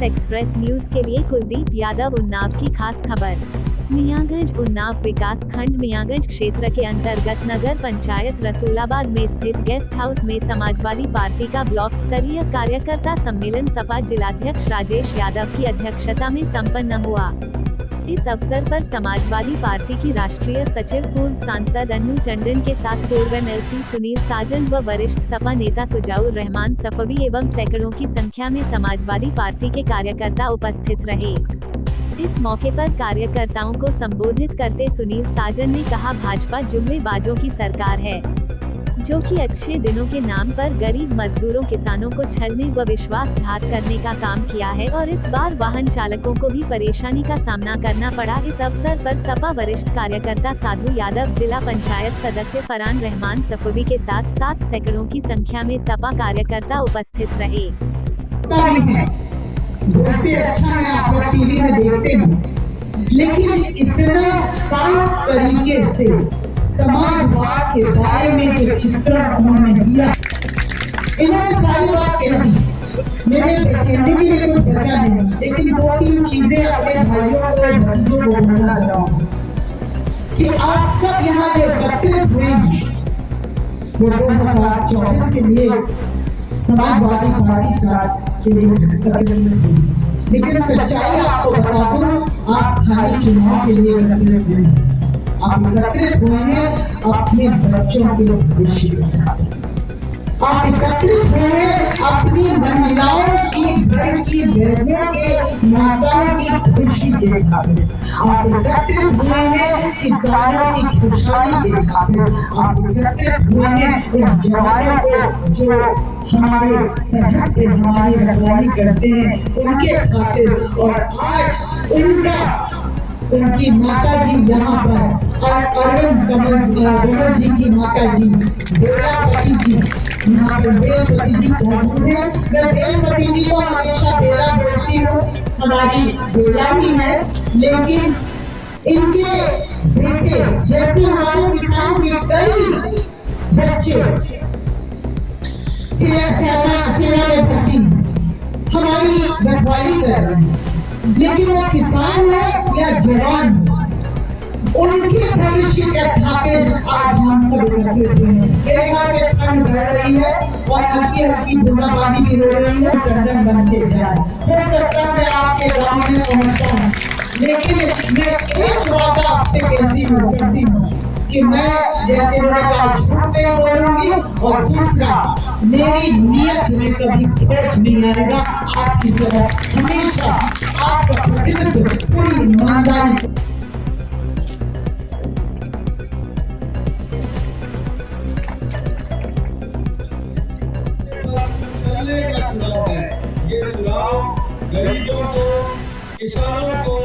Express news के लिए कुलदीप यादव। उन्नाव की खास खबर। मियाँगंज उन्नाव विकास खंड मियाँगंज क्षेत्र के अंतर्गत नगर पंचायत रसूलाबाद में स्थित गेस्ट हाउस में समाजवादी पार्टी का ब्लॉक स्तरीय कार्यकर्ता सम्मेलन सपा जिलाध्यक्ष राजेश यादव की अध्यक्षता में संपन्न हुआ। इस अवसर पर समाजवादी पार्टी की राष्ट्रीय सचिव पूर्व सांसद अन्नू टंडन के साथ पूर्व एमएलसी सुनील साजन व वरिष्ठ सपा नेता सुजाउर रहमान सफवी एवं सैकड़ों की संख्या में समाजवादी पार्टी के कार्यकर्ता उपस्थित रहे। इस मौके पर कार्यकर्ताओं को संबोधित करते सुनील साजन ने कहा, भाजपा जुमलेबाजों की सरकार है जो कि अच्छे दिनों के नाम पर गरीब मजदूरों किसानों को छलने व विश्वासघात करने का काम किया है और इस बार वाहन चालकों को भी परेशानी का सामना करना पड़ा। इस अवसर पर सपा वरिष्ठ कार्यकर्ता साधु यादव, जिला पंचायत सदस्य फरहान रहमान सफवी के साथ 7 सैकड़ों की संख्या में सपा कार्यकर्ता उपस्थित रहे। अच्छा है, आप लोग टीवी में देखते हैं, लेकिन इतना साफ तरीके से समाजवाद के बारे में जो चित्रण उन्होंने दिया, इन्होंने सारी बात कह दी। मेरे कहने के लिए कुछ बचा नहीं, लेकिन 2-3 चीजें अपने भाइयों को भतीजों को बोलना चाहूंगा कि आप सब यहाँ जो एकत्रित हुए हैं वो 2024 के लिए समाजवादी पार्टी के लिए एकत्रित हुए, लेकिन सच्चाई आपको बता दूं, आप खाली चुनाव के लिए एकत्रित हुए। आप एकत्रित हुए हैं अपने बच्चों के भविष्य के खातिर। आप एकत्रित हुए हैं अपनी महिलाओं की, घर की बहनों के, माताओं की खुशी के खातिर। आप एकत्रित हुए हैं किसानों की खुशहाली के खातिर। आप एकत्रित हुए हैं उन जवानों को जो हमारे सरहद पे हमारी रखवाली करते हैं, उनके खातिर। और आज उनकी माता जी यहाँ पर और अरविंद कमल जी की माता जी बेलापति जी यहाँ पर बेलपति जी मौजूद है। मैं बेलपति जी को हमेशा बेला बोलती हूँ, हमारी बेला ही है, लेकिन इनके बेटे जैसे हमारे किसान के कई बच्चे सेना में भर्ती हमारी रखवाली कर रहे हैं, लेकिन वो किसान है या जवान, उनके भविष्य के खातिर आज हम सब एकत्रित हुए हैं। मेरे ख्याल से ठंड बढ़ रही है और हल्की हल्की बूंदाबांदी भी हो रही है। टंडन बन के जाए, हो सकता है मैं आपके गाँव में पहुँचता हूँ, लेकिन मैं एक बात आपसे करती हूँ कि मैं जैसे झूठ नहीं बोलूंगी, और दूसरा मेरी नियत में कभी खोट नहीं आएगा। आपकी तरफ हमेशा आपका प्रतिनिधित्व पूरी ईमानदारी से। चलने का चुनाव है, ये चुनाव गरीबों को, किसानों को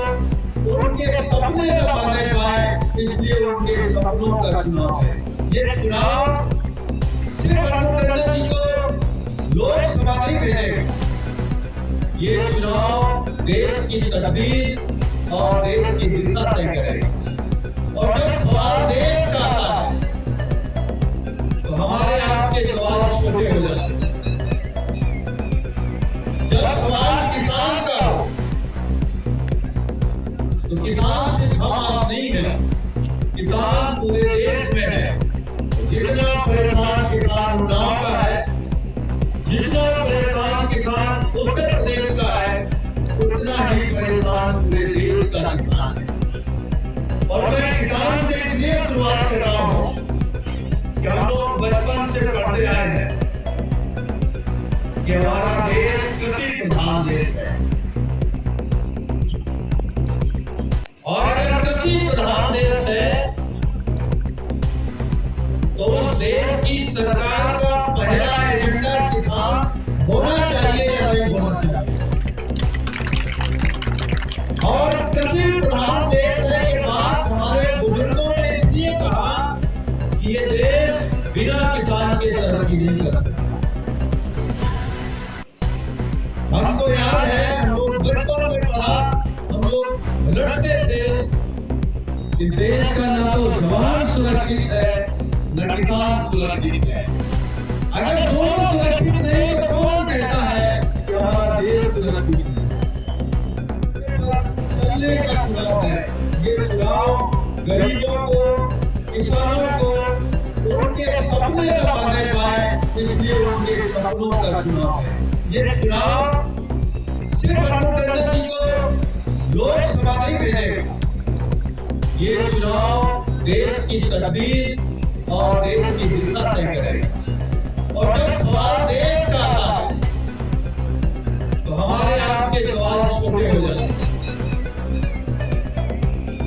उनके सपने न बनने पाए, इसलिए उनके सपनों का चुनाव है। ये चुनाव सिर्फ अन्नू टंडन जी को लोकसभा नहीं भेजेगा, ये चुनाव देश की तकदीर और देश की दिशा तय करेगा। और जब सवाल देश का आता है तो हमारे आपके सवाल छोटे हो जाते हैं। जब सवाल किसान का हो तो किसान सिर्फ हम आप नहीं है, किसान पूरे देश में है। जितना परेशान किसान उन्नाव का है, जितना परेशान किसान उत्तर प्रदेश का है, उतना ही परेशान पूरे देश का किसान है। और मैं किसान से इसलिए शुरुआत कर रहा हूँ कि हम लोग बचपन से पढ़ते आए हैं कि हमारा देश कृषि प्रधान देश है, और अगर कृषि प्रधान देश है तो उस देश की सरकार का पहला एजेंडा किसान होना चाहिए या नहीं होना चाहिए। और कृषि प्रधान देश है के बाद हमारे बुजुर्गों ने इसलिए कहा कि ये देश बिना किसान के तरक्की नहीं कर सकता। हमको याद है, हम लोग बचपन में पढ़ा, हम लोग लड़ते थे, इस देश का ना तो जवान सुरक्षित है न किसान सुरक्षित है। अगर दोनों सुरक्षित नहीं तो कौन कहता है कि हमारा देश सुरक्षित है? सपने का चुनाव है। ये चुनाव गरीबों को, किसानों को उनके सपने न बनने पाए, इसलिए उनके सपनों का चुनाव है। ये चुनाव सिर्फ अनु टंडन जी को लोकसभा नहीं भेजेगा, ये चुनाव देश की तकदीर और देश की दिशा तय करेगा। और जब सवाल देश का आता है तो हमारे आपके सवाल छोटे हो जाते हैं।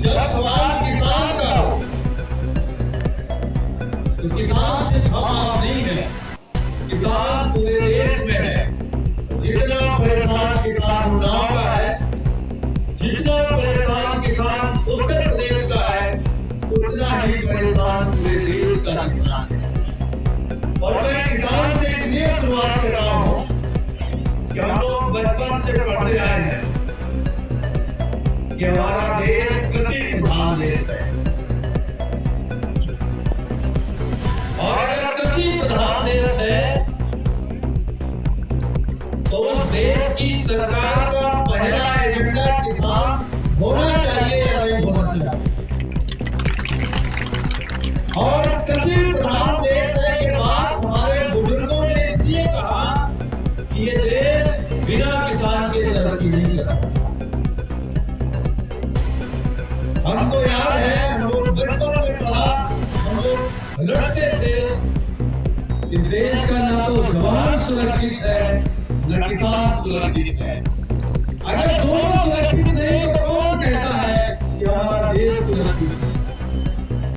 जब सवाल किसान का हो तो किसान सिर्फ हम आप नहीं है, किसान पूरे देश में है। जितना परेशान किसान उन्नाव का है, जितना परेशान किसान उत्तर प्रदेश का है, उतना ही परेशान पूरे देश का किसान है। और मैं किसान से इसलिए शुरुआत कर रहा हूं कि हम लोग बचपन से पढ़ते आए हैं कि हमारा देश कृषि प्रधान देश है। और अगर कृषि प्रधान देश है तो उस देश की सरकार का पहला एजेंडा किसान होना चाहिए या नहीं होना चाहिए। और कृषि प्रधान देश है, ये बात हमारे बुजुर्गों ने इसलिए कहा कि ये देश बिना किसान के तरक्की नहीं कर सकता। हमको याद है, हम लोग बचपन में पढ़ा, हम लोग लड़ते थे, इस देश का ना तो जवान सुरक्षित है न किसान सुरक्षित है। अगर दोनों सुरक्षित